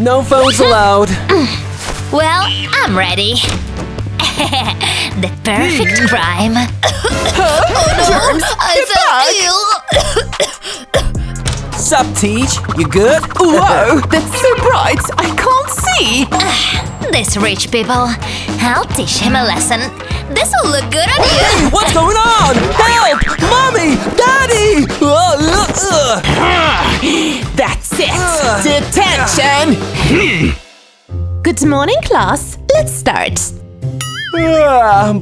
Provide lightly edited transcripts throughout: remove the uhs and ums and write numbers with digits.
No phones allowed. Well, I'm ready. The perfect crime. Oh no! Germs, I felt ill. Sup, Teach? You good? Whoa, that's so bright, I can't see. This rich people. I'll teach him a lesson. This'll look good on you. What's going on? Help! Mommy! Daddy! That's it. Detention. Good morning, class. Let's start.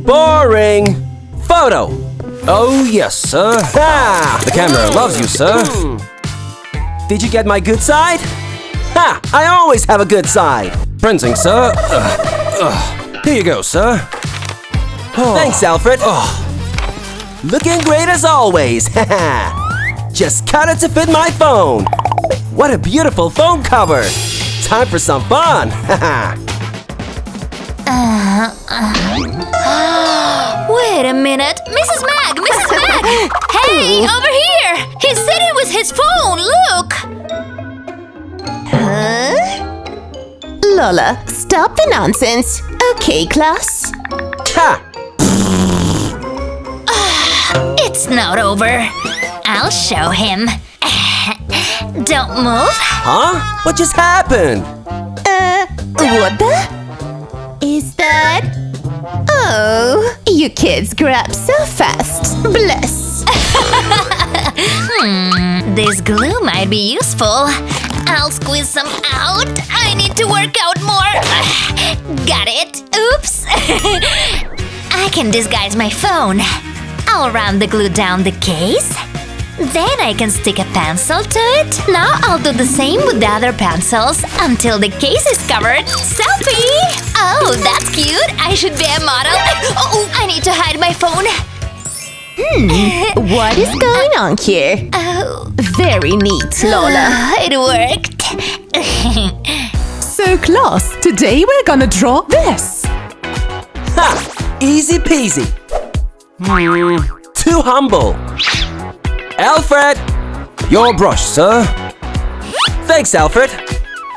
Boring. Photo. Oh, yes, sir. Ha! The camera loves you, sir. Did you get my good side? Ha! I always have a good side. Printing, sir. Here you go, sir. Thanks, Alfred. Looking great as always. Just cut it to fit my phone. What a beautiful phone cover. Time for some fun. Wait a minute. Mrs. Mag! Mrs. Mag! Hey, over here! He's sitting with his phone, look! Lola, stop the nonsense. Okay, class. Ha! It's not over. I'll show him. Don't move. Huh? What just happened? What the? Is that? Oh, you kids grew up so fast. Bless. This glue might be useful. I'll squeeze some out. I need to work out more. Got it. Oops. I can disguise my phone. I'll run the glue down the case. Then I can stick a pencil to it. Now I'll do the same with the other pencils until the case is covered. Selfie! Oh, that's cute. I should be a model. Oh, I need to hide my phone. What is going on here? Oh, Very neat, Lola. it worked. So, class, today we're gonna draw this. Ha! Easy peasy. Too humble. Alfred! Your brush, sir. Thanks, Alfred.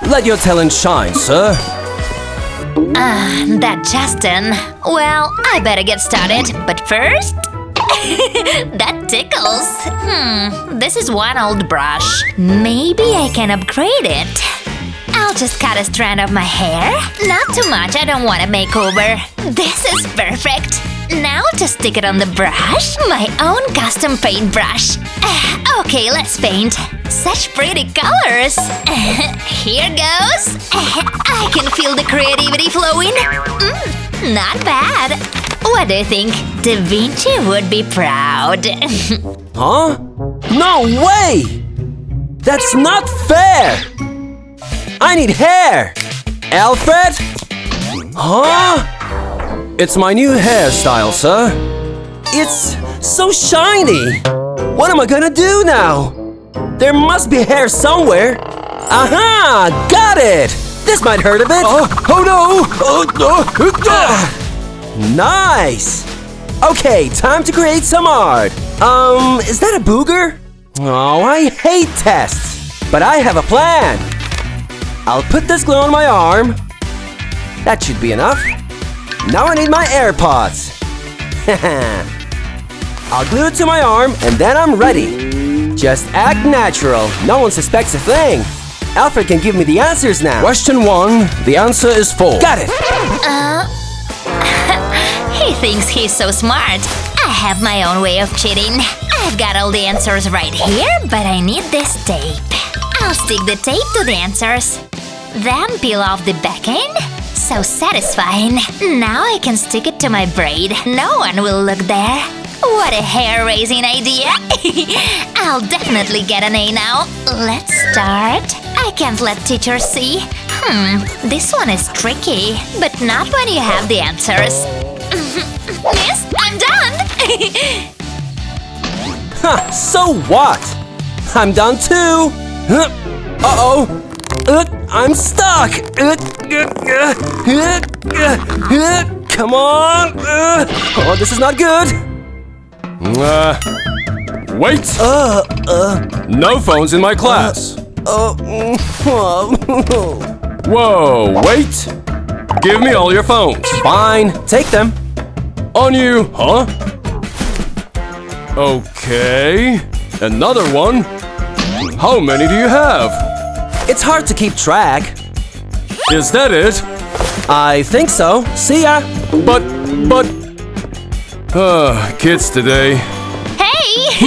Let your talent shine, sir. That Justin. Well, I better get started. But first... that tickles. This is one old brush. Maybe I can upgrade it. I'll just cut a strand of my hair. Not too much, I don't want a makeover. This is perfect. Now to stick it on the brush, my own custom paint brush. Okay, let's paint. Such pretty colors. Here goes. I can feel the creativity flowing. Not bad. What do you think? Da Vinci would be proud. Huh? No way! That's not fair! I need hair! Alfred? Huh? It's my new hairstyle, sir. It's so shiny! What am I gonna do now? There must be hair somewhere. Aha! Got it! This might hurt a bit. Oh no! Nice! Okay, time to create some art. Is that a booger? Oh, I hate tests. But I have a plan. I'll put this glue on my arm. That should be enough. Now I need my AirPods. I'll glue it to my arm and then I'm ready. Just act natural. No one suspects a thing. Alfred can give me the answers now. Question 1. The answer is 4. Got it. He thinks he's so smart. I have my own way of cheating. I've got all the answers right here, but I need this tape. I'll stick the tape to the answers. Then peel off the backing. So satisfying. Now I can stick it to my braid. No one will look there. What a hair-raising idea. I'll definitely get an A now. Let's start. I can't let teachers see. This one is tricky, but not when you have the answers. Miss, I'm done. So what? I'm done too. Uh-oh. I'm stuck. Come on. Oh, this is not good. Wait! No phones in my class. Whoa, wait! Give me all your phones. Fine, take them. On you, huh? Okay. Another one? How many do you have? It's hard to keep track. Is that it? I think so. See ya. But... kids today. Hey!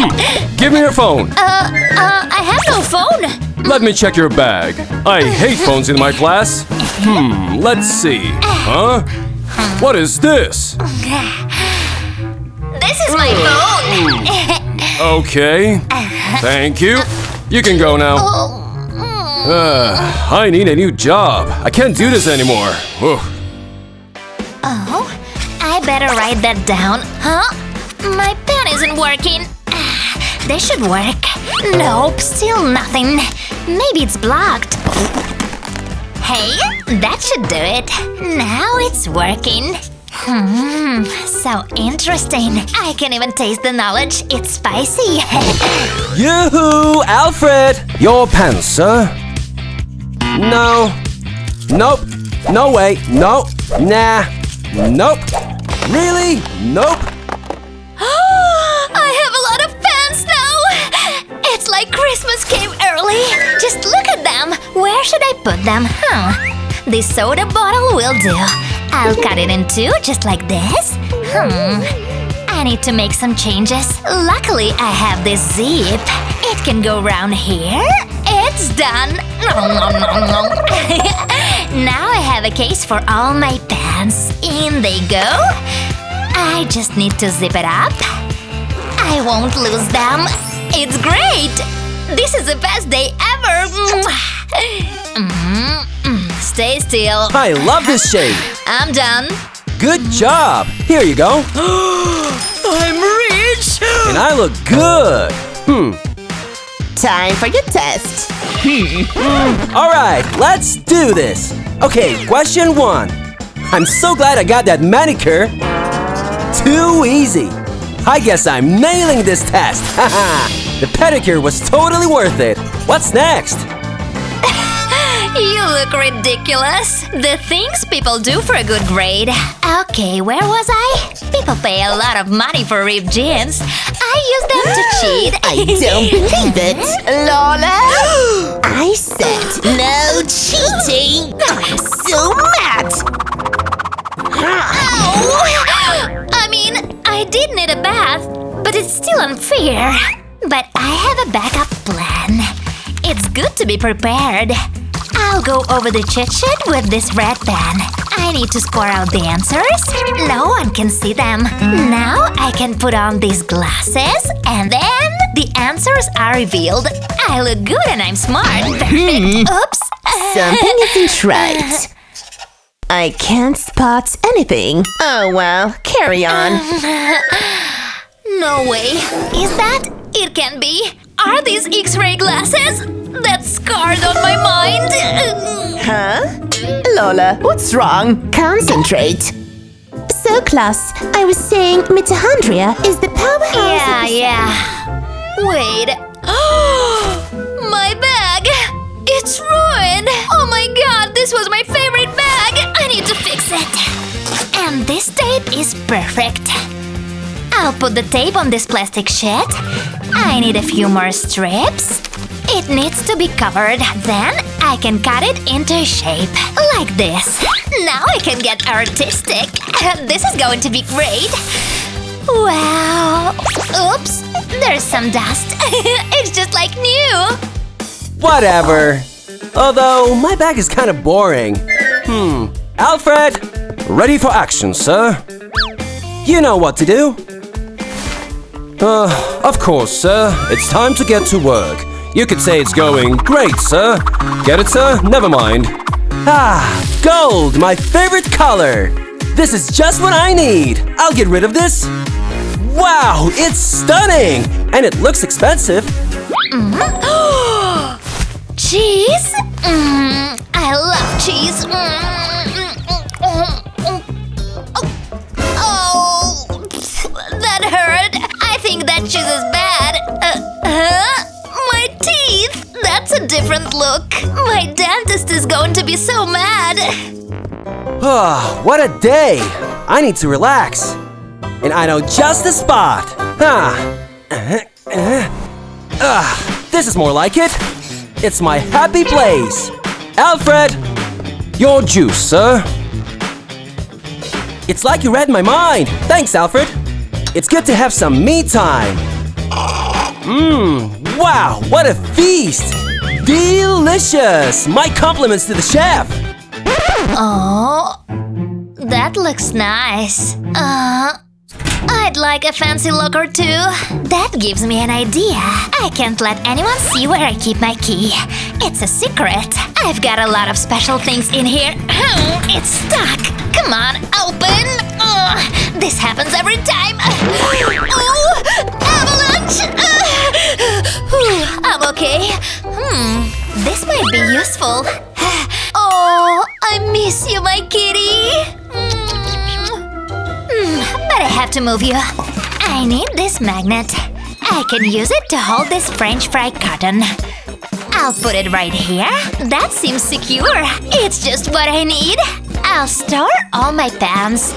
Give me your phone. I have no phone. Let me check your bag. I hate phones in my class. Let's see. Huh? What is this? This is my phone. Okay. Thank you. You can go now. I need a new job. I can't do this anymore. Ugh. Oh, I better write that down. Huh? My pen isn't working. This should work. Nope, still nothing. Maybe it's blocked. Hey, that should do it. Now it's working. So interesting. I can even taste the knowledge. It's spicy. Yoo-hoo, Alfred! Your pen, sir. No. Nope. No way. No. Nah. Nope. Really? Nope. I have a lot of pens now. It's like Christmas came early. Just look at them. Where should I put them? This soda bottle will do. I'll cut it in two, just like this. I need to make some changes. Luckily, I have this zip. It can go around here. It's done. Now I have a case for all my pens. In they go. I just need to zip it up. I won't lose them. It's great. This is the best day ever. Stay still. I love this shade. I'm done. Good job. Here you go. I'm rich. And I look good. Time for your test. All right, let's do this. Okay, question 1. I'm so glad I got that manicure. Too easy. I guess I'm nailing this test. The pedicure was totally worth it. What's next? You look ridiculous. The things people do for a good grade. Okay, where was I? People pay a lot of money for ripped jeans. I use them to cheat. I don't believe it. Lola! I said no cheating. I'm so mad. Ow! I mean, I did need a bath, but it's still unfair. But I have a backup plan. It's good to be prepared. I'll go over the cheat sheet with this red pen. I need to score out the answers. No one can see them. Now I can put on these glasses, and then the answers are revealed. I look good and I'm smart. Perfect. Oops. Something isn't right. I can't spot anything. Oh well, carry on. No way. Is that? It can be. Are these X-ray glasses? That's scarred on my mind. Huh? Lola, what's wrong? Concentrate. So, class, I was saying mitochondria is the powerhouse. Yeah. Wait. My bag! It's ruined! Oh my god, this was my favorite bag! I need to fix it. And this tape is perfect. I'll put the tape on this plastic sheet. I need a few more strips. It needs to be covered. Then I can cut it into shape, like this. Now I can get artistic. This is going to be great. Wow. Oops, there's some dust. It's just like new. Whatever. Although, my bag is kind of boring. Alfred! Ready for action, sir. You know what to do. Of course, sir. It's time to get to work. You could say it's going great, sir. Get it, sir? Never mind. Gold, my favorite color. This is just what I need. I'll get rid of this. Wow, it's stunning. And it looks expensive. Cheese? I love cheese. Oh, that hurt. I think that cheese is bad. My teeth. That's a a different look. My dentist is going to be so mad. Oh, what a day! I need to relax. And I know just the spot. This is more like it. It's my happy place. Alfred! Your juice, sir. It's like you read my mind. Thanks, Alfred. It's good to have some me time. Wow, what a feast! Delicious! My compliments to the chef. Oh, that looks nice. I'd like a fancy locker too. That gives me an idea. I can't let anyone see where I keep my key. It's a secret. I've got a lot of special things in here. It's stuck. Come on, open. This happens every time. Oh, avalanche. I'm okay. This might be useful. Oh, I miss you, my kitty. But I have to move you. I need this magnet. I can use it to hold this French fry carton. I'll put it right here. That seems secure. It's just what I need. I'll store all my pens.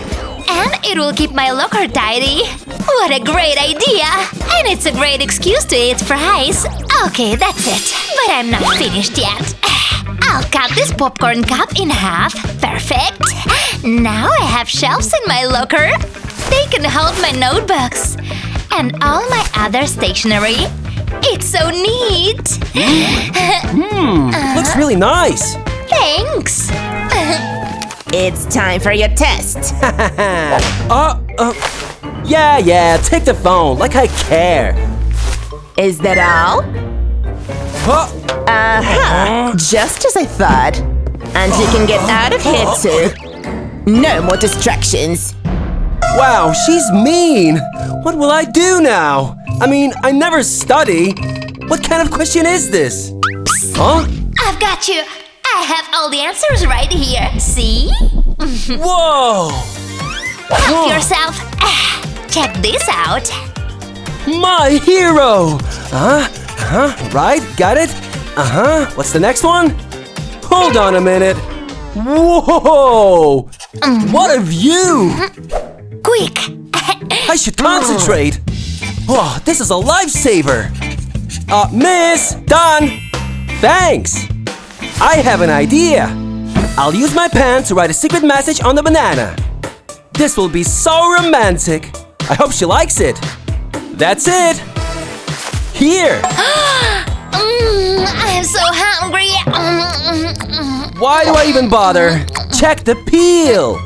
And it will keep my locker tidy. What a great idea! And it's a great excuse to eat fries. Okay, that's it. But I'm not finished yet. I'll cut this popcorn cup in half. Perfect. Now I have shelves in my locker. They can hold my notebooks and all my other stationery. It's so neat. Looks really nice. Thanks. It's time for your test. Yeah, take the phone, like I care. Is that all? Just as I thought. And you can get out of here too. No more distractions. Wow, she's mean. What will I do now? I mean, I never study. What kind of question is this? Huh? I've got you. I have all the answers right here. See? Whoa! Help yourself. Check this out. My hero! Right, got it? What's the next one? Hold on a minute. Whoa! What a view! Quick! I should concentrate. Oh, this is a lifesaver. Miss, done. Thanks. I have an idea. I'll use my pen to write a secret message on the banana. This will be so romantic. I hope she likes it. That's it. Here. I'm so hungry. Why do I even bother? Check the peel.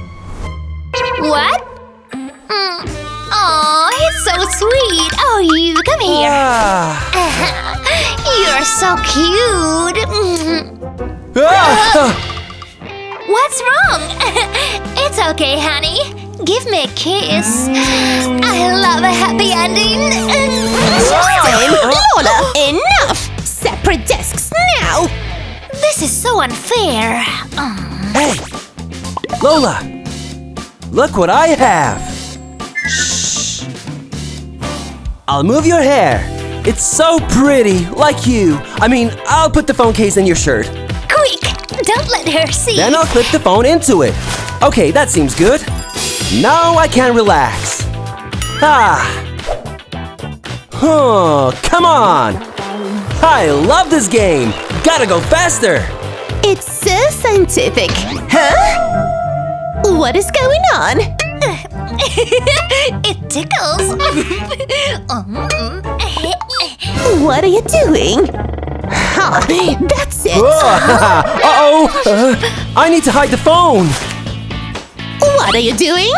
What? Oh, it's so sweet. Oh, you come here. You're so cute. What's wrong? It's okay, honey. Give me a kiss. I love a happy ending. Lola, enough! Separate desks now! This is so unfair. Hey, Lola, look what I have. Shh. I'll move your hair. It's so pretty, like you. I mean, I'll put the phone case in your shirt. Quick, don't let her see. Then I'll clip the phone into it. Okay, that seems good. Now I can relax. Come on. I love this game. Gotta go faster. It's so scientific. Huh? What is going on? It tickles. What are you doing? That's it. I need to hide the phone. What are you doing?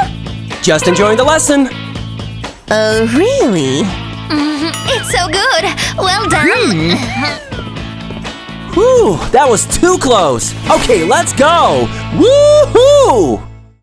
Just enjoying the lesson. Oh, really? It's so good. Well done. Whew, that was too close. Okay, let's go. Woohoo!